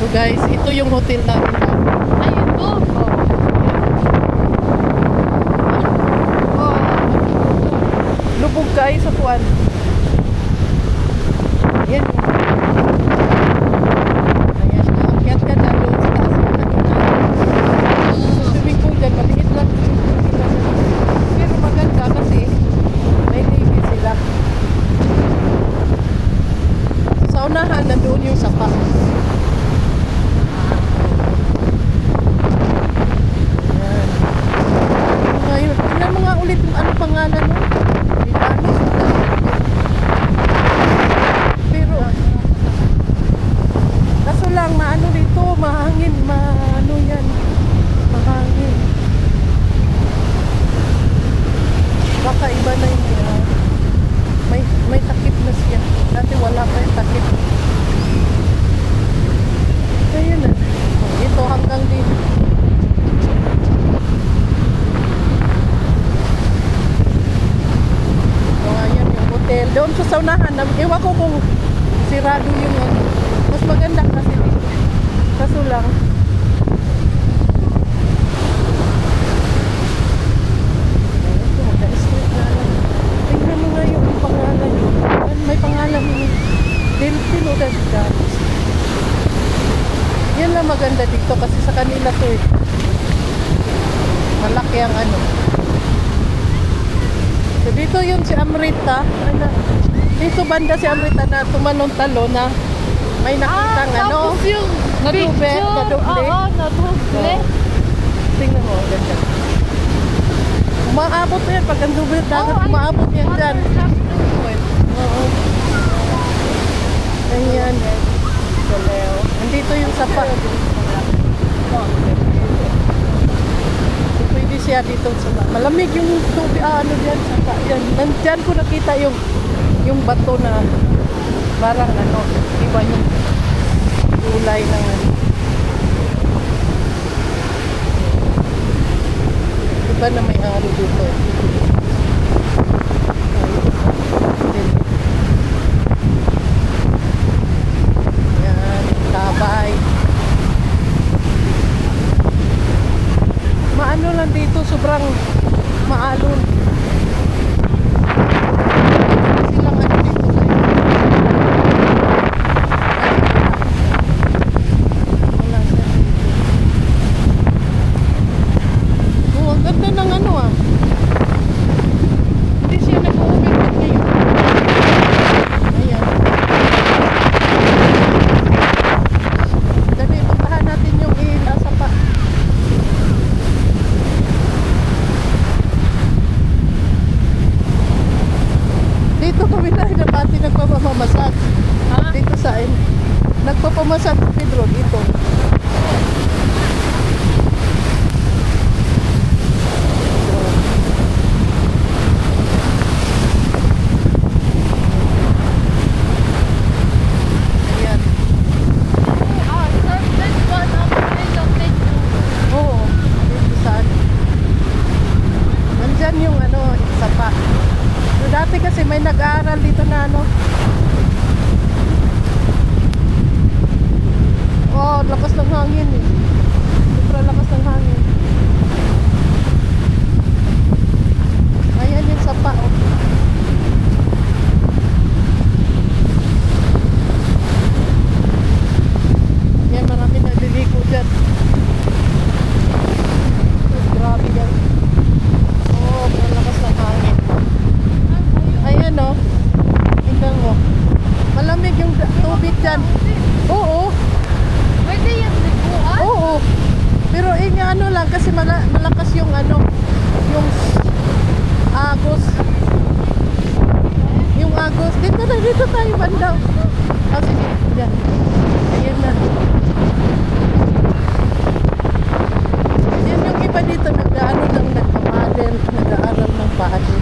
So guys, ito yung hotel natin. Ayun to. Lubog guys sa kuwan. Ayan. Ayan, akyat ka na doon sa taas ng so, swimming pool dyan, maliit lang. Pero maganda kasi may libre sila. Sa unahan, nandoon yung sapa. Ayan. Ngayon, tingnan mo nga ulit yung ano pangalan mo. Pero kaso lang maano dito, mahangin, maano yan, mahangin. Baka iba na yun. May takip na siya. Dati wala pa yung takip. Kaya na. Ito hanggang din. So ayan yung hotel. Doon sa saunahan, ewan ko kung sirado yung ano. Mas maganda kasi dito. Kaso lang. Tingnan mo nga yung pangalan yun. May pangalan yun. Delphine o Davidaris. Yan lang maganda dito kasi sa kanila to eh. Malaki ang ano. So dito yun si Amrita. Ano, dito banda si Amrita na tumanong talo na may nakitang ano. Tapos yung Nadube, picture. nadoble. Oo, nadoble. Tingnan mo, ganda. Umaabot na yan. Pag ang dube dagat, Oh, umaabot yan dyan. Oo. Ayan. Nandito yung sapa. So, pwede siya dito sa malamig yung tubig, ano dyan, sapa. Yan. Nandyan ko nakita yung bato na parang ano, iba yung kulay ng ano. Iba na may ari dito. Yan, tabay. Maano lang dito, sobrang maalon. Silang ano dito. Wala siya dito. Oh, ang ganda ng ano ah. Hindi siya nag-uumikot ngayon. Ayan. Dali, puntahan natin yung nasa pa. Dito kami na dati nagpapamamasag. Ha? Dito sa nagpapamasag si Pedro dito. Ayan. Surface one of the Oo. Dito saan? Nandyan yung ano, sapa. So, dati kasi may nag-aaral dito na ano. Oh, lakas ng hangin eh. Sobrang lakas ng hangin. Ayan yung sapa oh. Yan, marami nagliligo dyan. Oh, grabe yan. Oh, ang lakas ng hangin. Ayan oh. Tingnan mo. Malamig yung tubig dyan. Oo. Pwede yan liguan? Oo. Pero ano lang kasi malakas yung ano, yung agos. Yung agos. Dito tayo banda. Ah, sige. Yan. Ayan na. Yan yung iba dito nag-ano lang nagpapadel, nag-aaral ng paadel.